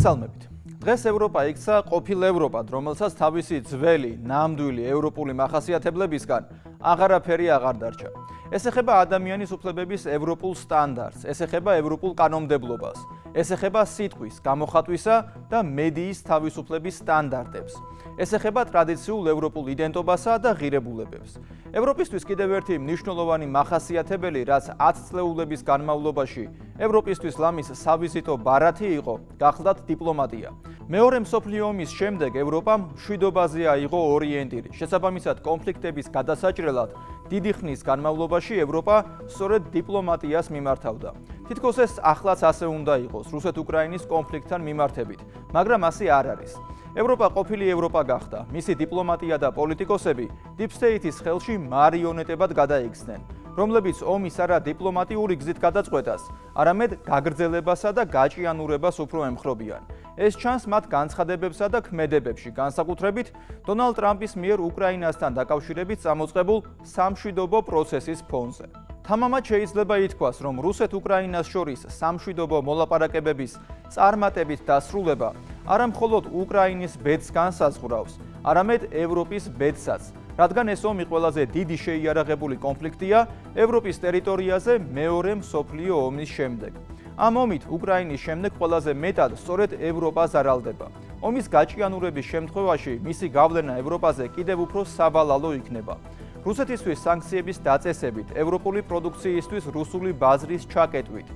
მოგესალმებით. დღეს ევროპა იქცა ყოფილ ევროპად, რომელსაც თავისი ძველი, ნამდვილი ევროპული მახასიათებლებისგან აღარაფერი აღარ დარჩა. ეს ეხება ადამიანის უფლებების ევროპულ სტანდარტს, ეს ეხება ევროპულ კანონმდებლობას, ეს ეხება სიტყვის, გამოხატვისა და მედიის თავისუფლების სტანდარტებს. ეს ეხება ტრადიციულ ევროპულ იდენტობასა და ღირებულებებს. ევროპისთვის კიდევ ერთი მნიშვნელოვანი მახასიათებელი, რაც 10 წლეულების განმავლობაში ევროპისთვის ლამის სავიზიტო ბარათი იყო, გახლდათ დიპლომატია. მეორე მსოფლიო ომის შემდეგ ევროპამ მშვიდობაზე აიღო ორიენტირი. შესაბამისად, კონფლიქტების გადასაჭრელად დიდი ხნის განმავლობაში ევროპა სწორედ დიპლომატიას მიმართავდა. თითქოს ეს ახლაც ასე უნდა იყოს რუსეთ-უკრაინის კონფლიქტთან მიმართებით, მაგრამ ასე არ არის. ევროპა ყოფილი ევროპა გახდა. მისი დიპლომატია და პოლიტიკოსები Deep State-ის ხელში მარიონეტებად გადაიქცნენ, რომლებიც ომის არა დიპლომატიური გზით გადაწყვეტას, არამედ გაგრძელებასა და გაჭიანურებას უფრო ემხრობიან. ეს ჩანს მათ განცხადებებსა და ქმედებებში, განსაკუთრებით დონალდ ტრამპის მიერ უკრაინასთან დაკავშირებით წამოწყებულ სამშვიდობო პროცესის ფონზე. თამამად შეიძლება ითქვას, რომ რუსეთ-უკრაინას შორის სამშვიდობო მოლაპარაკებების წარმატებით დასრულება არა მხოლოდ უკრაინის ბედს განსაზღვრავს, არამედ ევროპის ბედსაც, რადგან ეს ომი ყველაზე დიდი შეიარაღებული კონფლიქტია ევროპის ტერიტორიაზე მეორე მსოფლიო ომის შემდეგ. ამ ომით უკრაინის შემდეგ ყველაზე მეტად სწორედ ევროპა ზარალდება. ომის გაჭიანურების შემთხვევაში მისი გავლენა ევროპაზე კიდევ უფრო სავალალო იქნება. რუსეთისთვის სანქციების დაწესებით, ევროპული პროდუქციისთვის რუსული ბაზრის ჩაკეტვით,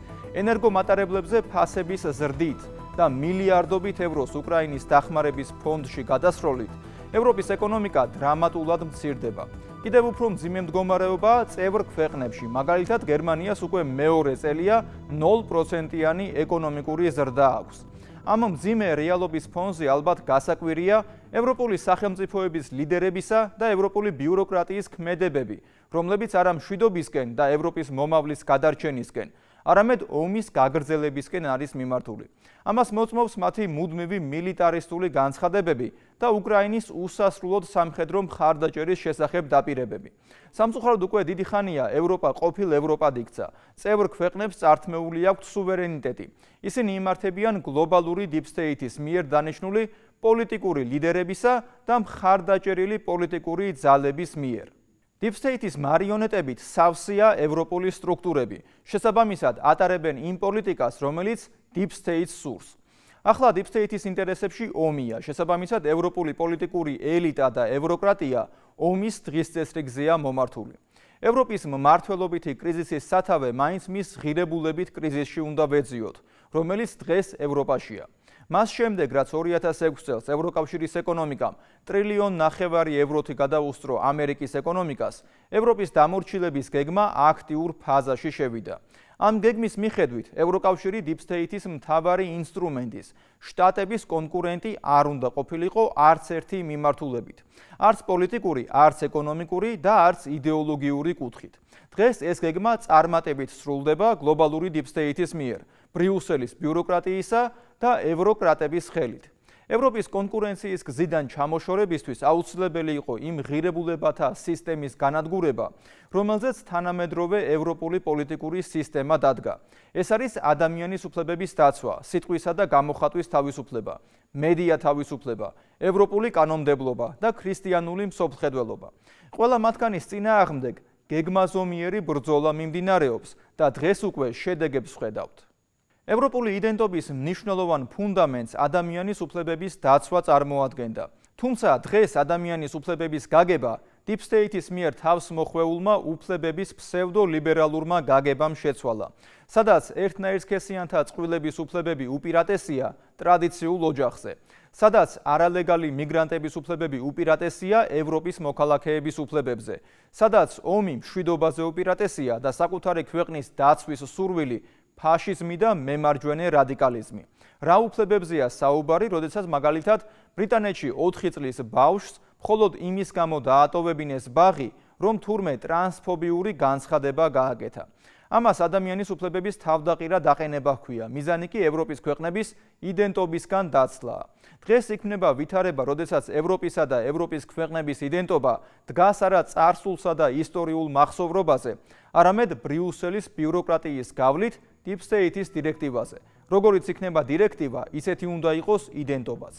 ენერგომატარებლებზე ფასების ზრდით და მილიარდობით ევროს უკრაინის დახმარების ფონდში გადასროლით, ევროპის ეკონომიკა დრამატულად მცირდება. კიდევ უფრო მძიმე მდგომარეობაა წევრ ქვეყნებში, მაგალითად გერმანიას უკვე მეორე წელია 0%-იანი ეკონომიკური ზრდა აქვს. ამ მძიმე რეალობის ფონზე ალბათ გასაკვირია ევროპული სახელმწიფოების ლიდერებისა და ევროპული ბიუროკრატიის ქმედებები, რომლებიც არა მშვიდობისკენ და ევროპის მომავლის გადარჩენისკენ, არამედ ომის გაგრძელებისკენ არის მიმართული. ამას მოწმობს მათი მუდმივი მილიტარისტული განცხადებები და უკრაინის უსასრულოდ სამხედრო მხარდაჭერის შესახებ დაპირებები. სამწუხაროდ უკვე დიდი ხანია ევროპა ყოფილ ევროპად იქცა. წევრ ქვეყნებს წართმეული აქვთ სუვერენიტეტი. ისინი იმართებიან გლობალური Deep State-ის მიერ დანიშნული პოლიტიკური ლიდერებისა და მხარდაჭერილი პოლიტიკური ძალების მიერ. Deep State-ის მარიონეტებით სავსეა ევროპული სტრუქტურები. შესაბამისად, ატარებენ იმ პოლიტიკას, რომელიც Deep State-ს სურს. ახლა Deep State-ის ინტერესებში ომია. შესაბამისად, ევროპული პოლიტიკური ელიტა და ევროკრატია ომის დღის წესრიგზეა მომართული. ევროპის მმართველობითი კრიზისის სათავე მაინც მის ღირებულებით კრიზისში უნდა ვეძიოთ, რომელიც დღეს ევროპაშია. მას შემდეგ, რაც 2006 წელს ევროკავშირის ეკონომიკამ 1,5 ტრილიონ ევროთი გადაუსწრო ამერიკის ეკონომიკას, ევროპის დამორჩილების გეგმა აქტიურ ფაზაში შევიდა. ამ გეგმის მიხედვით, ევროკავშირი Deep State-ის მთავარი ინსტრუმენტის, შტატების კონკურენტი არ უნდა ყოფილიყო არც ერთი მიმართულებით. არც პოლიტიკური, არც ეკონომიკური და არც იდეოლოგიური კუთხით. დღეს ეს გეგმა წარმატებით სრულდება გლობალური Deep State-ის მიერ, ბრიუსელის ბიუროკრატიისა და ევროკრატების ხელით. ევროპის კონკურენციის გზიდან ჩამოშორებისთვის აუცილებელი იყო იმ ღირებულებათა სისტემის განადგურება, რომელზეც თანამედროვე ევროპული პოლიტიკური სისტემა დადგა. ეს არის ადამიანის უფლებების დაცვა, სიტყვისა და გამოხატვის თავისუფლება, მედია თავისუფლება, ევროპული კანონმდებლობა და ქრისტიანული მსოფლმხედველობა. ყველა მათგანის წინააღმდეგ გეგმაზომიერი ბრძოლა მიმდინარეობს და დღეს უკვე შედეგებს ვხედავთ. ევროპული იდენტობის მნიშვნელოვან ფუნდამენტს ადამიანის უფლებების დაცვა წარმოადგენდა. თუმცა დღეს ადამიანის უფლებების გაგება Deep State-ის მიერ თავს მოხვეულმა უფლებების ფსევდოლიბერალურმა გაგებამ შეცვალა, სადაც ერთნაირსქესიანთა წყვილების უფლებები უპირატესია ტრადიციულ ოჯახზე, სადაც არალეგალი მიგრანტების უფლებები უპირატესია ევროპის მოქალაქეების უფლებებზე, სადაც ომი მშვიდობაზე უპირატესია და საკუთარი ქვეყნის დაცვის სურვილი ფაშიზმი და მემარჯვენე რადიკალიზმი. რა უფლებებზეა საუბარი, როდესაც მაგალითად ბრიტანეთში 4 წლის ბავშვს მხოლოდ იმის გამო დაატოვებინეს ბაღი, რომ თურმე ტრანსფობიური განცხადება გააკეთა. ამას ადამიანის უფლებების თავდაყირა დაყენება ჰქვია. მიზანი კი ევროპის ქვეყნების იდენტობისგან დაცლაა. დღეს იქნება ვითარება, როდესაც ევროპისა და ევროპის ქვეყნების იდენტობა დგას არა წარსულსა და ისტორიულ მახსოვრობაზე, არამედ ბრიუსელის ბიუროკრატიის გავლით Deep State-ის დირექტივაზე, როგორიც იქნება დირექტივა, ისეთი უნდა იყოს იდენტობაც.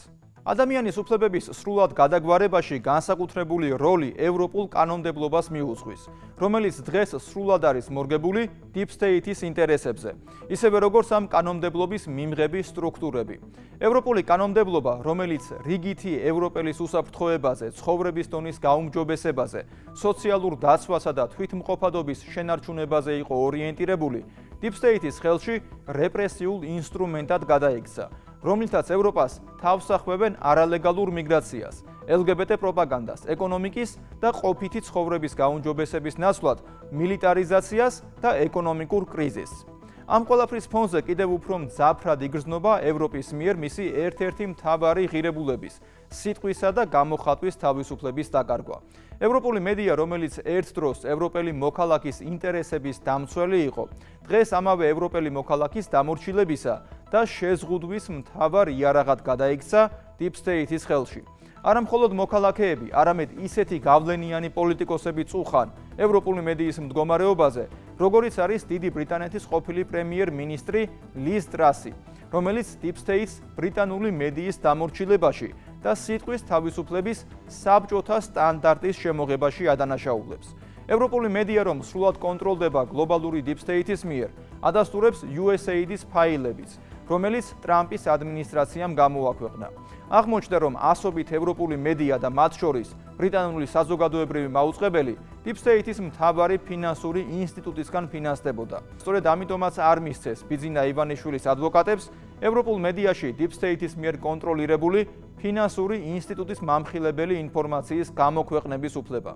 ადამიანის უფლებების სრულად გადაგვარებაში განსაკუთრებული როლი ევროპულ კანონმდებლობას მიუძღვის, რომელიც დღეს სრულად არის მორგებული Deep State-ის ინტერესებზე, ისევე როგორც ამ კანონმდებლობის მიმღები სტრუქტურები. ევროპული კანონმდებლობა, რომელიც რიგითი ევროპელის უსაფრთხოებაზე, ცხოვრების დონის გაუმჯობესებაზე, სოციალურ დაცვასა და თვითმყოფადობის შენარჩუნებაზე იყო ორიენტირებული, Deep State-ის ხელში რეპრესიულ ინსტრუმენტად გადაიქცა, რომლითაც ევროპას თავს ახმევენ არალეგალურ მიგრაციას, LGBT პროპაგანდას, ეკონომიკის და ყოფითი ცხოვრების გაუმჯობესების ნაცვლად, მილიტარიზაციას და ეკონომიკურ კრიზისს. ამ ყველაფრის ფონზე კიდევ უფრო მძაფრად იგრძნობა ევროპის მიერ მისი ერთ-ერთი მთავარი ღირებულების, სიტყვისა და გამოხატვის თავისუფლების დაკარგვა. ევროპული მედია, რომელიც ერთ დროს ევროპელი მოქალაქის ინტერესების დამცველი იყო, დღეს ამავე ევროპელი მოქალაქის დამორჩილებისა და შეზღუდვის მთავარ იარაღად გადაიქცა Deep State-ის ხელში. არა მხოლოდ მოქალაქეები, არამედ ისეთი გავლენიანი პოლიტიკოსები წუხან ევროპული მედიის მდგომარეობაზე, როგორიც არის დიდი ბრიტანეთის ყოფილი პრემიერ-მინისტრი ლის ტრასი, რომელიც Deep State-ს ბრიტანული მედიის დამორჩილებაში და სიტყვის თავისუფლების საბჭოთა სტანდარტის შემოღებაში ადანაშაულებს. ევროპული მედია, რომ სრულად კონტროლდება გლობალური Deep State-ის მიერ, ადასტურებს USAID-ის ფაილებიც, რომელიც ტრამპის ადმინისტრაციამ გამოაქვეყნა. აღმოჩნდა, რომ ასობით ევროპული მედია და მათ შორის ბრიტანული საზოგადოებრივი მაუწყებელი Deep State-ის მთავარი ფინანსური ინსტიტუტისგან ფინანსდებოდა. სწორედ ამიტომაც არ მისცეს ბიძინა ივანიშვილის ადვოკატებს ევროპულ მედიაში Deep State-ის მიერ კონტროლირებული ფინანსური ინსტიტუტის მამხილებელი ინფორმაციის გამოქვეყნების უფლება.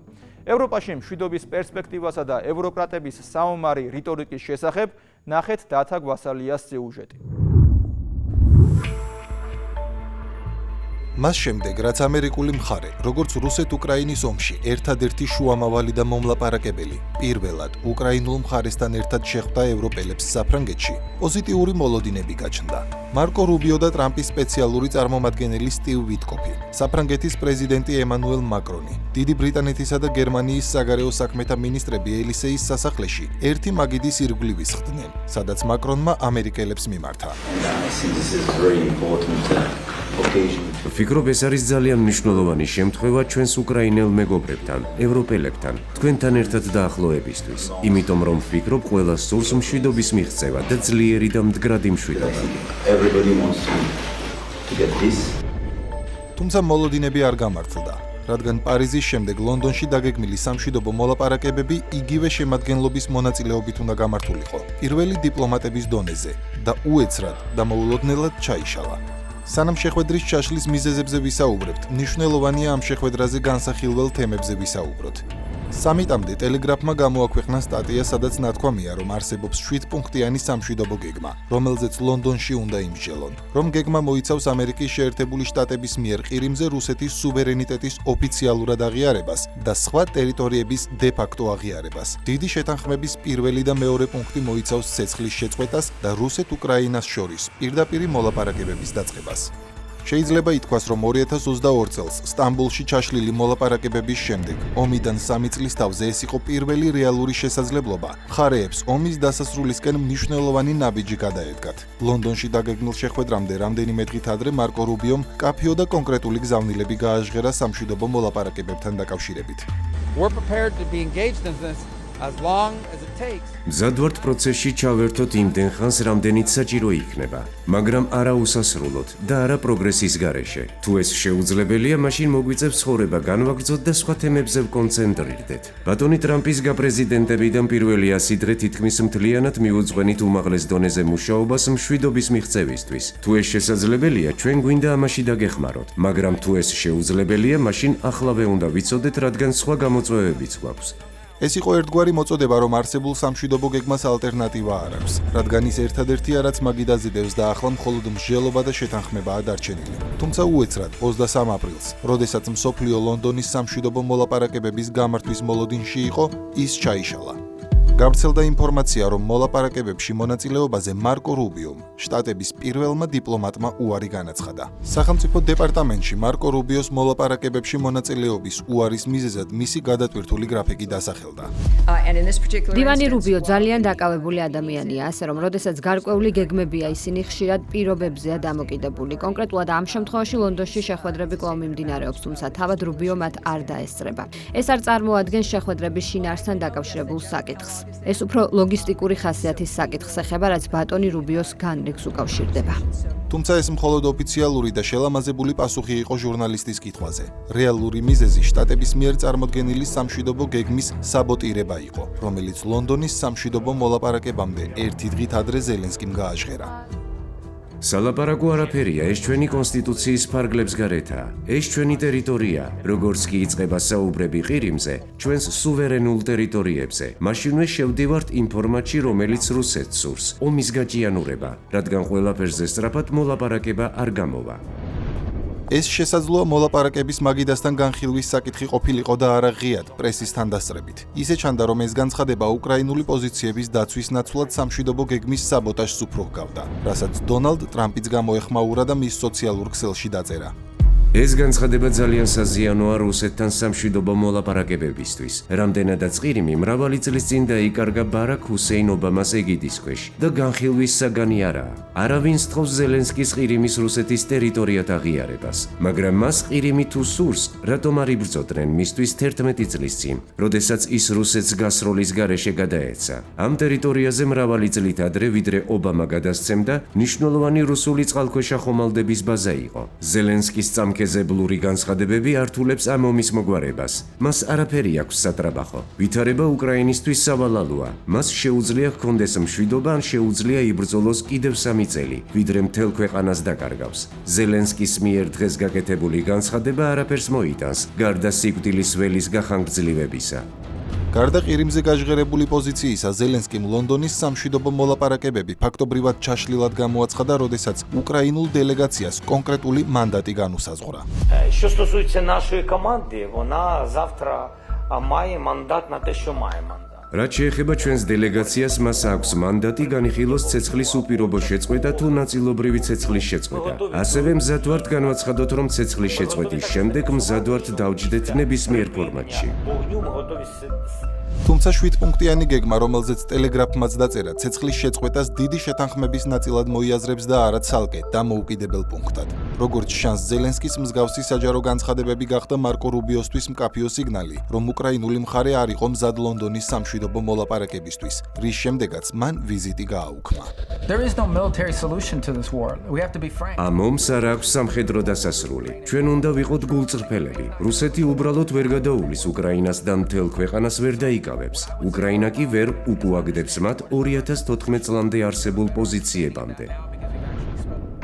ევროპაში მშვიდობის პერსპექტივასა და ევროკრატების საომარი რიტორიკის შესახებ ნახეთ დათა გვასალიას სიუჟეტი. მას შემდეგ, რაც ამერიკული მხარე, როგორც რუსეთ-უკრაინის ომში ერთადერთი შუამავალი და მომლაპარაკებელი, პირველად უკრაინულ მხარესთან ერთად შეხვდა ევროპელებს საფრანგეთში, პოზიტიური მოლოდინები გაჩნდა. მარკო რუბიო და ტრამპის სპეციალური წარმომადგენელი სტივ ვიტკოფი, საფრანგეთის პრეზიდენტი ემანუელ მაკრონი, დიდი ბრიტანეთისა და გერმანიის საგარეო საქმეთა მინისტრები ელისეის სასახლეში ერთი მაგიდის ირგვლივ ისხდნენ, სადაც მაკრონმა ამერიკელებს მიმართა. ვფიქრობ, ეს არის ძალიან მნიშვნელოვანი შემთხვევა ჩვენს უკრაინელ მეგობრებთან, ევროპელებთან, თქვენთან ერთად დაახლოებისთვის. იმიტომ რომ ვფიქრობ, ყველა სურს მშვიდობის მიღწევა და ძლიერი და მდგრადი მშვიდობა. თუმცა მოლოდინები არ გამართლდა, რადგან პარიზის შემდეგ ლონდონში დაგეგმილი სამშვიდობო მოლაპარაკებები იგივე შემადგენლობის მონაწილეობით უნდა გამართულიყო, პირველი დიპლომატების დონეზე და უეცრად და მოულოდნელად ჩაიშალა. სანამ შეხვედრის ჩაშლის მიზეზებზე ვისაუბრებთ, მნიშვნელოვანია ამ შეხვედრაზე განსახილველ თემებზე ვისაუბროთ. სამიტამდე ტელეგრაფმა გამოაქვეყნა სტატია, სადაც ნათქვამია, რომ არსებობს 7-პუნქტიანი სამშვიდობო გეგმა, რომელზეც ლონდონში უნდა იმსჯელონ, რომ გეგმა მოიცავს ამერიკის შეერთებული შტატების მიერ ყირიმზე რუსეთის სუვერენიტეტის ოფიციალურად აღიარებას და სხვა ტერიტორიების დე-ფაქტო აღიარებას. დიდი შეთანხმების პირველი და მეორე პუნქტი მოიცავს ცეცხლის შეწყვეტას და რუსეთ-უკრაინას შორის პირდაპირი მოლაპარაკებების დაწყებას. შეიძლება ითქვას, რომ 2022 წელს სტამბოლში ჩაშლილი მოლაპარაკებების შემდეგ, ომიდან 3 წლის თავზე ეს იყო პირველი რეალური შესაძლებლობა, მხარეებს ომის დასასრულისკენ მნიშვნელოვანი ნაბიჯი გადაედგათ. ლონდონში დაგეგმილ შეხვედრამდე რამდენიმე დღით ადრე მარკო რუბიომ კაფეო და კონკრეტული გზავნილები გააჟღერა სამშვიდობო მოლაპარაკებებთან დაკავშირებით. მზად ვართ პროცესში ჩავერთოთ იმდენ ხანს, რამდენიც საჭირო იქნება, მაგრამ არა უსასრულოდ და არა პროგრესის გარეშე. თუ ეს შეუძლებელია, მაშინ მოგვიწევს ცხოვრება განვაგრძოთ და სხვა თემებზე ვკონცენტრირდეთ. ბატონი ტრამპის გაპრეზიდენტებიდან პირველი 100 დღე თითქმის მთლიანად მიუძღვენით უმაღლეს დონეზე მუშაობას მშვიდობის მიღწევისთვის. თუ ეს შესაძლებელია, ჩვენ გვინდა ამაში დაგეხმაროთ, მაგრამ თუ ეს შეუძლებელია, მაშინ ახლავე უნდა ვიცოდეთ, რადგან სხვა გამოწვევებიც გვაქვს. ეს იყო ერთგვარი მოწოდება, რომ არსებულ სამშვიდობო გეგმას ალტერნატივა არ აქვს, რადგან ის ერთადერთია, რაც მაგიდაზიდებს და ახლა მხოლოდ მსჯელობა და შეთანხმებაა დარჩენილი. თუმცა უეცრად 23 აპრილს, როდესაც მსოფლიო ლონდონის სამშვიდობო მოლაპარაკებების გამართვის მოლოდინში იყო, ის ჩაიშალა. გავრცელდა ინფორმაცია, რომ მოლაპარაკებებში მონაწილეობაზე მარკო რუბიომ, შტატების პირველმა დიპლომატმა უარი განაცხადა. სახელმწიფო დეპარტამენტში მარკო რუბიოს მოლაპარაკებებში მონაწილეობის უარის მიზეზად მისი გადატვირთული გრაფიკი დასახელდა. დივანი რუბიო ძალიან დაკავებული ადამიანია, ასე რომ, როდესაც გარკვეული გეგმებია, ისინი ხშირად პირობებზეა დამოკიდებული. კონკრეტულად ამ შემთხვევაში ლონდონში შეხვედრები კვლავ მიმდინარეობს, თუმცა თავად რუბიო მათ არ დაესწრება. ეს არ წარმოადგენს შეხვედრების შინაარსთან დაკავშირებულ საკითხს. ეს უფრო ლოგისტიკური ხასიათის საკითხს ეხება, რაც ბატონი რუბიოს განრიგს უკავშირდება. თუმცა ეს მხოლოდ ოფიციალური და შელამაზებული პასუხი იყო ჟურნალისტის კითხვაზე. რეალური მიზეზი შტატების მიერ წარმოდგენილი სამშვიდობო გეგმის საბოტირება იყო, რომელიც ლონდონის სამშვიდობო მოლაპარაკებამდე ერთი დღით ადრე ზელენსკიმ გააჟღერა. სალაპარაკო არაფერია, ეს ჩვენი კონსტიტუციის ფარგლებს გარეთაა. ეს ჩვენი ტერიტორია, როგორც კი იწყება საუბრები ყირიმზე, ჩვენს სუვერენულ ტერიტორიებზე. მაშინვე შევდივართ იმ ფორმატში, რომელიც რუსეთს სურს, ომის გაჭიანურება, რადგან ყველაფერზე სწრაფად მოლაპარაკება არ გამოვა. ეს შესაძლოა მოლაპარაკების მაგიდასთან განხილვის საკითხი ყოფილიყო და არა ღიად პრესის თანდასწრებით. ისე ჩანდა, რომ ეს განცხადება უკრაინული პოზიციების დაცვის ნაცვლად სამშვიდობო გეგმის საბოტაჟს უფრო ჰგავდა, რასაც დონალდ ტრამპიც გამოეხმაურა და მის სოციალურ ქსელში დაწერა. ეს განცხადება ძალიან საზიანოა რუსეთთან სამშვიდობო მოლაპარაკებებისთვის. რამდენადაც ყირიმი მრავალი წლის წინ დაიკარგა ბარაქ ჰუსეინ ობამას ეგიდის ქვეშ და განხილვის საგანი არაა. არავინ სთხოვს ზელენსკის ყირიმის რუსეთის ტერიტორიად აღიარებას, მაგრამ მას ყირიმი თუ სურს, რატომ არ იბრძოდნენ მისთვის 11 წლის წინ, როდესაც ის რუსეთს გასროლის გარეშე გადაეცა. ამ ტერიტორიაზე მრავალი წლით ადრე, ვიდრე ობამა გადასცემდა, მნიშვნელოვანი რუსული წყალქვეშა ხომალდების ბაზა იყო. ზელენსკის ზებლური განცხადებები ართულებს ამ ომის მოგვარებას. მას არაფერი აქვს სატრაბახო. ვითარება უკრაინისთვის სავალალოა. მას შეუძლია ჰქონდეს მშვიდობა, ან შეუძლია იბრძოლოს კიდევ 3 წელი, ვიდრე მთელ ქვეყანას დაკარგავს. ზელენსკის მიერ დღეს გაკეთებული განცხადება არაფერს მოიტანს, გარდა სიკვდილის ველის გახანგრძლივებისა. გარდა ყირიმზე გაჟღერებული პოზიციისა, ზელენსკიმ ლონდონის სამშვიდობო მოლაპარაკებები ფაქტობრივად ჩაშლილად გამოაცხადა, როდესაც უკრაინულ დელეგაციას კონკრეტული მანდატი განუსაზღვრა. Що стосується нашої команди, вона завтра має мандат на те, що має мандат. რაც შეეხება ჩვენს დელეგაციას, მას აქვს მანდატი განიხილოს ცეცხლის უპირობო შეწყვეტა თუ ნაწილობრივი ცეცხლის შეწყვეტა. ასევე მზად ვართ განვაცხადოთ, რომ ცეცხლის შეწყვეტის შემდეგ მზად ვართ დავჯდეთ ნებისმიერ ფორმატში. Вогню ми готові თუმცა 7-პუნქტიანი გეგმა, რომელზეც ტელეგრაფმაც დაწერა, ცეცხლის შეწყვეტას დიდი შეთანხმების ნაწილად მოიაზრებს და არა ცალკე დამოუკიდებელ პუნქტად. როგორც შანს, ზელენსკის მსგავსი საჯარო განცხადებები გახდა მარკო რუბიოსთვის მკაფიო სიგნალი, რომ უკრაინული მხარე არ იყო მზად ლონდონის სამშვიდობო მოლაპარაკებისთვის, რის შემდეგაც მან ვიზიტი გააუქმა. ამ ომს არ აქვს სამხედრო დასასრული. ჩვენ უნდა ვიყოთ გულწრფელები. რუსეთი უბრალოდ ვერ გადაუვლის უკრაინას და მთელ ქვეყანას ვერ დაიკავებს. უკრაინა კი ვერ უკუაგდებს მათ 2014 წლამდე არსებულ პოზიციებამდე.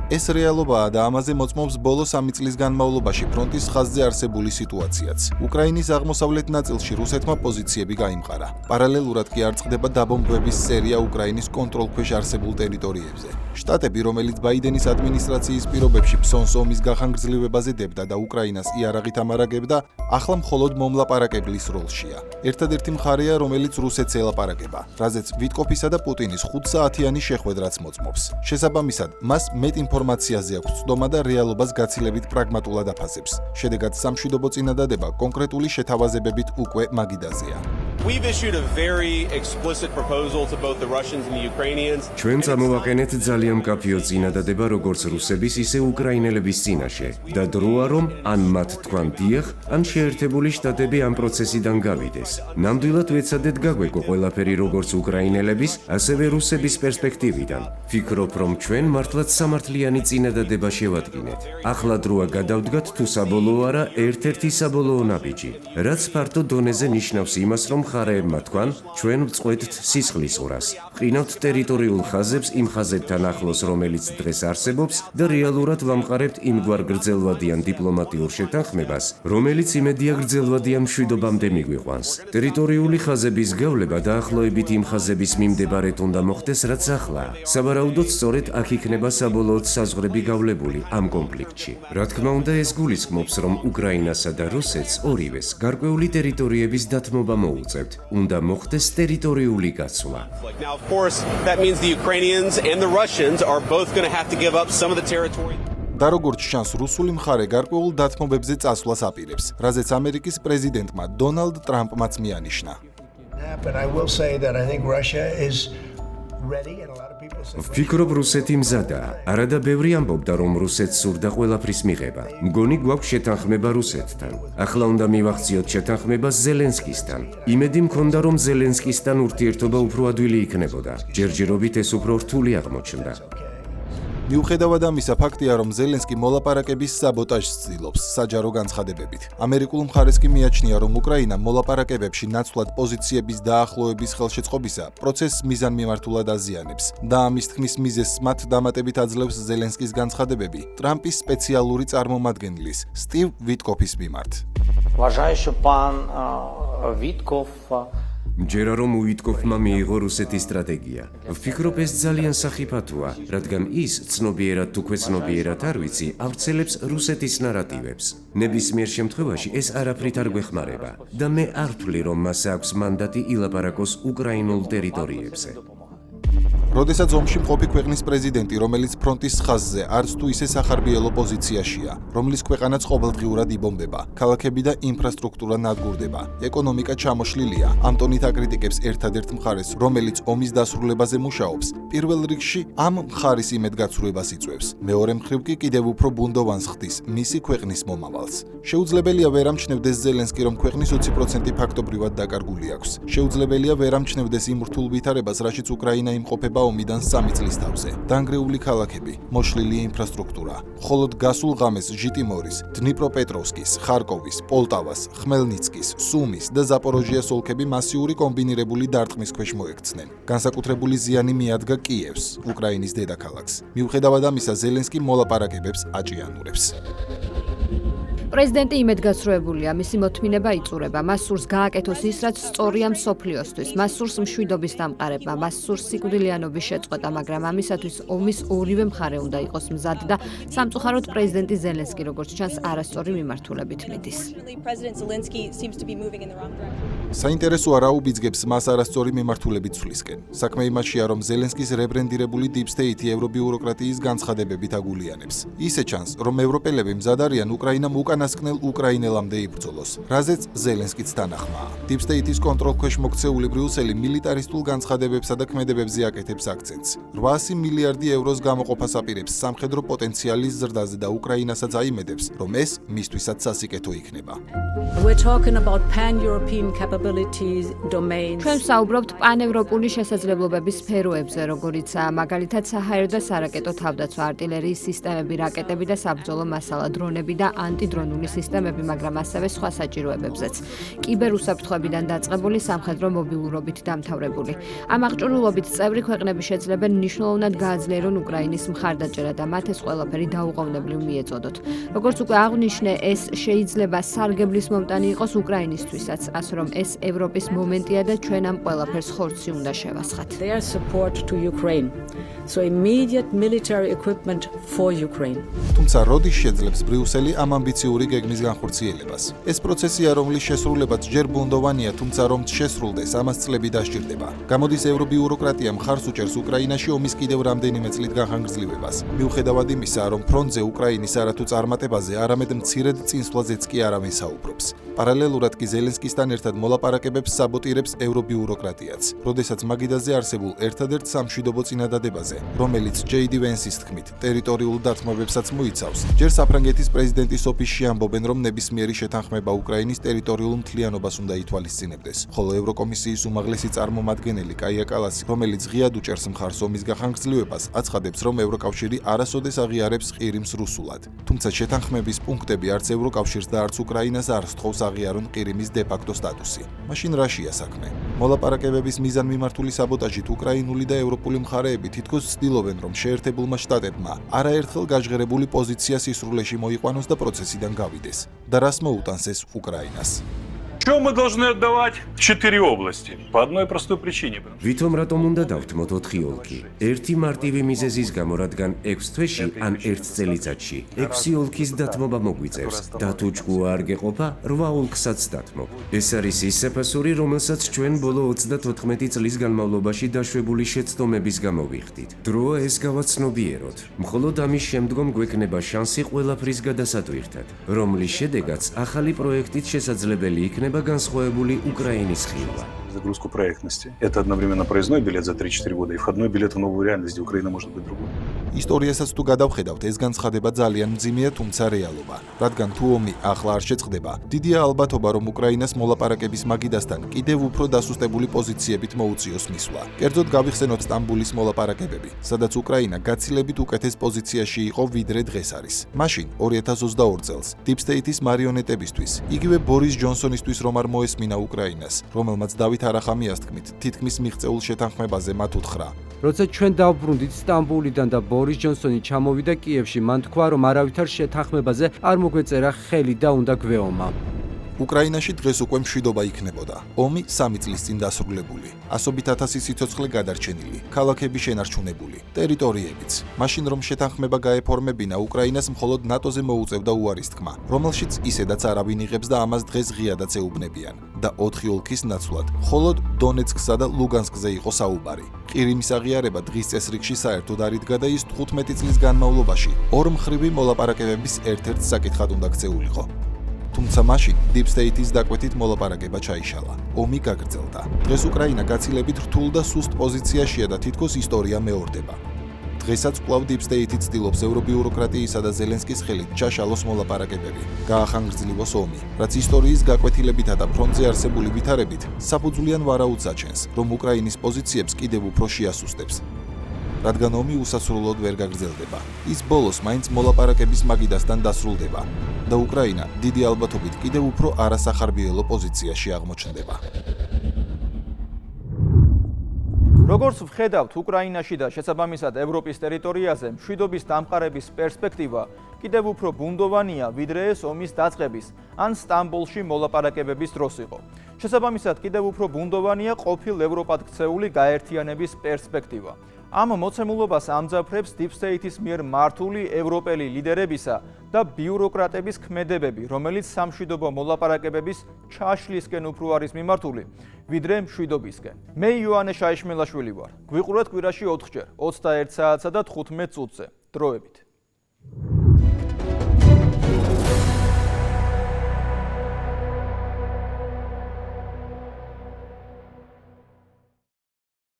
ეს რეალობაა და ამაზე მოწმობს ბოლო 3 წლის განმავლობაში ფრონტის ხაზზე არსებული სიტუაციაც. უკრაინის აღმოსავლეთ ნაწილში რუსეთმა პოზიციები გაიმყარა. პარალელურად კი არ წყდება დაბომბვების სერია უკრაინის კონტროლქვეშ არსებულ ტერიტორიებზე. შტატები, რომელიც ბაიდენის ადმინისტრაციის პირობებში ფსონს ომის გახანგრძლივებაზე დებდა და უკრაინას იარაღით ამარაგებდა, ახლა მხოლოდ მომლაპარაკებლის როლშია. ერთადერთი მხარეა, რომელიც რუსეთს ელაპარაკება, რაზეც ვიტკოფისა და პუტინის 5 საათიანი შეხვედრაც მოწმობს. შესაბამისად, მას მეტ ინფორმაციაზე აქვს ცდომა და რეალობას გაცილებით პრაგმატულად აფასებს. შედეგად სამშვიდობო წინადადება კონკრეტული შეთავაზებებით უკვე მაგიდაზეა. We've issued a very explicit proposal to both the Russians and the Ukrainians. ჩვენ წამოვაყენეთ ძალიან მკაფიო წინადადება როგორც რუსების, ისე უკრაინელების წინაშე და დროა რომ ან მათ თქვან დიახ, ან შეერთებული შტატები ამ პროცესიდან გავიდეს. ნამდვილად ვეცადეთ გაგვეკო ყველაფერი როგორც უკრაინელების, ასევე რუსების პერსპექტივიდან. ვფიქრობ, რომ ჩვენ მართლაც სამართლიანი წინადადება შევადგინეთ. ახლა დროა გადავდგათ თუ საბოლოო არა ერთ-ერთი საბოლოო ნაბიჯი, რაც ფართო დონეზე ნიშნავს იმას, რომ მხარეებმა თქვან, ჩვენ ვწყვეტთ სისხლისღვრას. ვყინავთ ტერიტორიულ ხაზებს იმ ხაზებთან ახლოს, რომელიც დღეს არსებობს და რეალურად ვამყარებთ იმგვარ გრძელვადიან დიპლომატიურ შეთანხმებას, რომელიც იმედია გრძელვადიან მშვიდობამდე მიგვიყვანს. ტერიტორიული ხაზების გავლება დაახლოებით იმ ხაზების მიმდებარედ უნდა მოხდეს, რაც ახლაა. სავარაუდოდ სწორედ აქ იქნება საბოლოოდ საზღვრები გავლებული ამ კონფლიქტში. რა თქმა უნდა, ეს გულისხმობს, რომ უკრაინასა და რუსეთს ორივეს გარკვეული ტერიტორიების დათმობა მოუწევს. ვუხსებთ, უნდა მოხდეს ტერიტორიული გაცვლა. Now, of course, that means the Ukrainians and the Russians are both going to have to give up some of the territory. და როგორც ჩანს, რუსული მხარე გარკვეულ დათმობებზე წასვლას აპირებს, რაზეც ამერიკის პრეზიდენტმა დონალდ ტრამპმაც მიანიშნა. But I will say that I think Russia is ready and a lot of people say ვფიქრობ, რუსეთი მზადაა. არადა ბევრი ამბობდა, რომ რუსეთს სურდა ყველაფრის მიღება. მგონი გვაქვს შეთანხმება რუსეთთან. ახლა უნდა მივახციოთ შეთანხმება ზელენსკისთან. იმედი მქონდა, რომ ზელენსკისთან ურთიერთობა უფრო ადვილი იქნებოდა. ჯერჯერობით ეს უფრო რთული აღმოჩნდა. მიუხედავად ამისა, ფაქტია, რომ ზელენსკი მოლაპარაკების საბოტაჟს ცდილობს საჯარო განცხადებებით. ამერიკულ მხარეს კი მიაჩნია, რომ უკრაინა მოლაპარაკებებში ნაცვლად პოზიციების დაახლოების ხელშეწყობისა პროცესს მიზანმიმართულად აზიანებს და ამის თქმის მიზეზს მათ დამატებით აძლევს ზელენსკის განცხადებები ტრამპის სპეციალური წარმომადგენლის სტივ ვიტკოფის მიმართ. Вважаю, що пан Вітков მჯერა რომ უიტკოფმა მიიღო რუსეთის სტრატეგია. ვფიქრობ, ეს ძალიან სახიფათოა, რადგან ის ცნობიერად თუ ქვეცნობიერად არ ვიცი, ავრცელებს რუსეთის ნარატივებს. ნებისმიერ შემთხვევაში ეს არაფრით არ გვეხმარება და მე არ ვთვლი, რომ მას აქვს მანდატი ილაპარაკოს უკრაინულ ტერიტორიებზე. როდესაც ომში მყოფი ქვეყნის პრეზიდენტი, რომელიც ფრონტის ხაზზე არც თუ ისე სახარბიელო პოზიციაშია, რომლის ქვეყანაც ყოველდღიურად იბომბება, ქალაქები და ინფრასტრუქტურა ნადგურდება, ეკონომიკა ჩამოშლილია, ამ ტონით აკრიტიკებს ერთადერთ მხარეს, რომელიც ომის დასრულებაზე მუშაობს, პირველ რიგში ამ მხარის იმედგაცრუებას იწვევს. მეორე მხრივ კი კიდევ უფრო ბუნდოვანს ხდის მისი ქვეყნის მომავალს. შეუძლებელია ვერ ამჩნევდეს ზელენსკი, რომ ქვეყნის 20% ფაქტობრივად დაკარგული აქვს. შეუძლებელია ვერ ამჩნევდეს იმ რთულ ვითარებას, რაშიც უკრაინა იმყოფება ომიდან 3 წლის თავზე. დანგრეული ქალაქები, მოშლილი ინფრასტრუქტურა. მხოლოდ გასულ ღამეს ჟიტიმორის, დნიპროპეტროვსკის, ხარკოვის, პოლტავას, ხმელნიცკის, სუმის და ზაპოროჟიას ოლქები მასიური კომბინირებული დარტყმის ქვეშ მოექცნენ. განსაკუთრებული ზიანი მიადგა კიევს, უკრაინის დედაქალაქს. მიუხედავად ამისა, ზელენსკი მოლაპარაკებებს აჭიანურებს. პრეზიდენტი იმედგაცრუებულია, მისი მოთმინება იწურება, მას სურს გააკეთოს ის, რაც სწორია მსოფლიოსთვის, მას სურს მშვიდობის დამყარება, მას სურს სიკვდილიანობის შეწყვეტა, მაგრამ ამისათვის ომის ორივე მხარე უნდა იყოს მზად და სამწუხაროდ პრეზიდენტი ზელენსკი, როგორც ჩანს, არასწორი მიმართულებით მიდის. საინტერესოა, რა უბიძგებს მას არასწორი მიმართულებით ცვლისკენ. საქმე იმაშია, რომ ზელენსკის რებრენდირებული deep state ევრობიუროკრატიის განცხადებებით აგულიანებს. ისე ჩანს, რომ ევროპელები მზად არიან უკრაინამ უკანასკნელ უკრაინელამდე იბრძოლოს, რაზეც ზელენსკიც თანახმაა. deep state-ის კონტროლქვეშ მოქცეული ბრიუსელი მილიტარისტულ განცხადებებსა და ქმედებებზე აკეთებს აქცენტს. 800 მილიარდი ევროს გამოყოფას აპირებს სამხედრო პოტენციალის ზრდაზე და უკრაინასაც აიმედებს, რომ ეს მისთვისაც სასიკეთო იქნება. We're talking about pan-European capabilities domains. ჩვენ საუბრობთ პანევროპული შესაძლებლობების სფეროებზე, როგორიცაა მაგალითად საჰაერო და სარაკეტო თავდაცვა, არტილერიის სისტემები, რაკეტები და საბრძოლო მასალა, დრონები და ანტიდრონული სისტემები, მაგრამ ასევე სხვა საჭიროებებზეც. კიბერუსაფრთხოებიდან დაწყებული სამხედრო მობილურობით დამთავრებული. ამ აღჭურვილობით წევრი ქვეყნები შეძლებენ მნიშვნელოვნად გააძლიერონ უკრაინის მხარდაჭერა და მათ ეს ყველაფერი დაუყოვნებლივ მიეწოდოთ. როგორც უკვე აღვნიშნე, ეს შეიძლება სარგებლის მომტანი იყოს უკრაინისთვისაც, ასე რომ ეს ევროპის მომენტია და ჩვენ ამ ყველაფერს ხორცი უნდა შევასხათ. Their support to Ukraine. So immediate military equipment for Ukraine. თუმცა როდის შეძლებს ბრიუსელი ამ ამბიციური გეგმის განხორციელებას? ეს პროცესია, რომლის შესრულებაც ჯერ ბუნდოვანია, თუმცა რომ შესრულდეს, ამას წლები დასჭირდება. გამოდის ევრობიუროკრატია მხარს უჭერს უკრაინაში ომის კიდევ რამდენიმე წლით განხანგრძლივებას. მიუხედავად იმისა, რომ ფრონტზე უკრაინის არათუ წარმატებაზე, არამედ მცირედ წინსვლაზეც კი არავინ საუბრობს. პარალელურად კი ზელენსკისთან ერთად მოლაპარაკებებს საბოტირებს ევრობიუროკრატიაც, როდესაც მაგიდაზე არსებულ ერთადერთ სამშვიდობო წინადადებაზე, რომელიც JD Vance-ის თქმით, ტერიტორიულ დათმობებსაც მოიცავს. ჯერ საფრანგეთის პრეზიდენტის ოფისში ამბობენ, რომ ნებისმიერი შეთანხმება უკრაინის ტერიტორიულ მთლიანობას უნდა ითვალისწინებდეს, ხოლო ევროკომისიის უმაღლესი წარმომადგენელი კაია კალასი, რომელიც ღიად უჭერს მხარს ომის განხანგრძლივებას, აცხადებს, რომ ევროკავშირი არასოდეს აღიარებს ყირიმს რუსულად. თუმცა შეთანხმების პუნქტები არც ევროკავშირს და არც უკრაინას არ სთხოვს აღიარონ ყირიმის დე-ფაქტო სტატუსი. მაშინ რაშია საქმე? მოლაპარაკებების მიზანმიმართული საბოტაჟით უკრაინული და ევროპული მხარეები თითქოს ცდილობენ, რომ შეერთებულმა შტატებმა არაერთხელ გაჟღერებული პოზიცია სისრულეში მოიყვანოს და პროცესიდან გავიდეს. და რას მოუტანს ეს უკრაინას? Почему мы должны отдавать 4 области? По одной простой причине. ვითომ რატომ უნდა დავთმოთ 4 ოლქი? ერთი მარტივი მიზეზის გამო, რადგან 6 თვეში ან 1 წელიწადში 6 ოლქის დათმობა მოგვიწევს და თუ ჭკუა არ გეყოფა 8 ოლქსაც დათმობ. ეს არის ის საფასური, რომელსაც ჩვენ ბოლო 34 წლის განმავლობაში დაშვებული შეცდომების გამო ვიხდით. დრო ეს გავაცნობიეროთ. მხოლოდ ამის შემდგომ გვექნება შანსი ყველაფრის გადასატვირთად, რომლის შედეგაც ახალი პროექტით შესაძლებელი იქნება განსხვავებული უკრაინის ხილვა. Загрузку проектности. Это одновременно проездной билет за 3-4 года и входной билет в новую реальность, где Украина может быть другой. ისტორიასაც თუ გადავხედავთ, ეს განცხადება ძალიან მძიმეა, თუმცა რეალობა. რადგან თუ ომი ახლა არ შეწყდება, დიდია ალბათობა, რომ უკრაინას მოლაპარაკების მაგიდასთან კიდევ უფრო დასუსტებული პოზიციებით მოუწიოს მისვლა. კერძოდ გავიხსენოთ სტამბულის მოლაპარაკებები, სადაც უკრაინა გაცილებით უკეთეს პოზიციაში იყო, ვიდრე დღეს არის. მაშინ 2022 წელს Deep State-ის მარიონეტებისთვის, იგივე ბორის ჯონსონისთვის რომ არ მოესმინა უკრაინას, რომელმაც დავით არახამიას თქმით, თითქმის მიღწეულ შეთანხმებაზე მათ უთხრა. როცა ჩვენ დავბრუნდით სტამბულიდან და ბორის ჯონსონი ჩამოვიდა კიევში, მან თქვა, რომ არავითარ შეთანხმებაზე არ მოგვეწერა ხელი და უნდა გვეომა. უკრაინაში დღეს უკვე მშვიდობა იქნებოდა. ომი 3 წლის წინ დასრულებული. ასობით ათასი სიცოცხლე გადარჩენილი, ქალაქები შენარჩუნებული, ტერიტორიებიც. მაშინ რომ შეთანხმება გაეფორმებინა, უკრაინას მხოლოდ ნატოზე მოუწევდა უარის თქმა, რომელშიც ისედაც არავინ იღებს და ამას დღეს ღიადაც ეუბნებიან. და 4 ოლქის ნაცვლად, მხოლოდ დონეცკსა და ლუგანსკზე იყო საუბარი. ყირიმის აღიარება დღის წესრიგში საერთოდ არ იდგა და ის 15 წლის განმავლობაში ორმხრივი მოლაპარაკებების ერთ-ერთ საკითხად უნდა ქცეულიყო. თუმცა მაშინ Deep State-ის დაკვეთით მოლაპარაკება ჩაიშალა. ომი გაგრძელდა. დღეს უკრაინა გაცილებით რთულ და სუსტ პოზიციაშია და თითქოს ისტორია მეორდება. დღესაც კვლავ Deep State-ი ცდილობს ევრობიუროკრატიისა და ზელენსკის ხელით ჩაშალოს მოლაპარაკებები, გაახანგრძლივოს ომი, რაც ისტორიის გაკვეთილებითა და ფრონტზე არსებული ვითარებით საფუძვლიან ვარაუდს აჩენს, რომ უკრაინის პოზიციებს კიდევ უფრო შეასუსტებს. რადგან ომი უსასრულოდ ვერ გაგრძელდება. ის ბოლოს მაინც მოლაპარაკების მაგიდასთან დასრულდება და უკრაინა დიდი ალბათობით კიდევ უფრო არასახარბიელო პოზიციაში აღმოჩნდება. როგორც ვხედავთ, უკრაინაში და შესაბამისად ევროპის ტერიტორიაზე მშვიდობის დამყარების პერსპექტივა კიდევ უფრო ბუნდოვანია, ვიდრე ეს ომის დაწყების ან სტამბოლში მოლაპარაკებების დროს იყო. შესაბამისად, კიდევ უფრო ბუნდოვანია ყოფილ ევროპად ქცეული გაერთიანების პერსპექტივა. ამ მოცემულობას ამძაფრებს Deep State-ის მიერ მართული ევროპელი ლიდერებისა და ბიუროკრატების ქმედებები, რომელიც სამშვიდობო მოლაპარაკებების ჩაშლისკენ უფრო არის მიმართული, ვიდრე მშვიდობისკენ. მე იოანე შაიშმელაშვილი ვარ. გვიყურეთ კვირაში 4 ჯერ, 21 საათსა და 15 წუთზე. დროებით.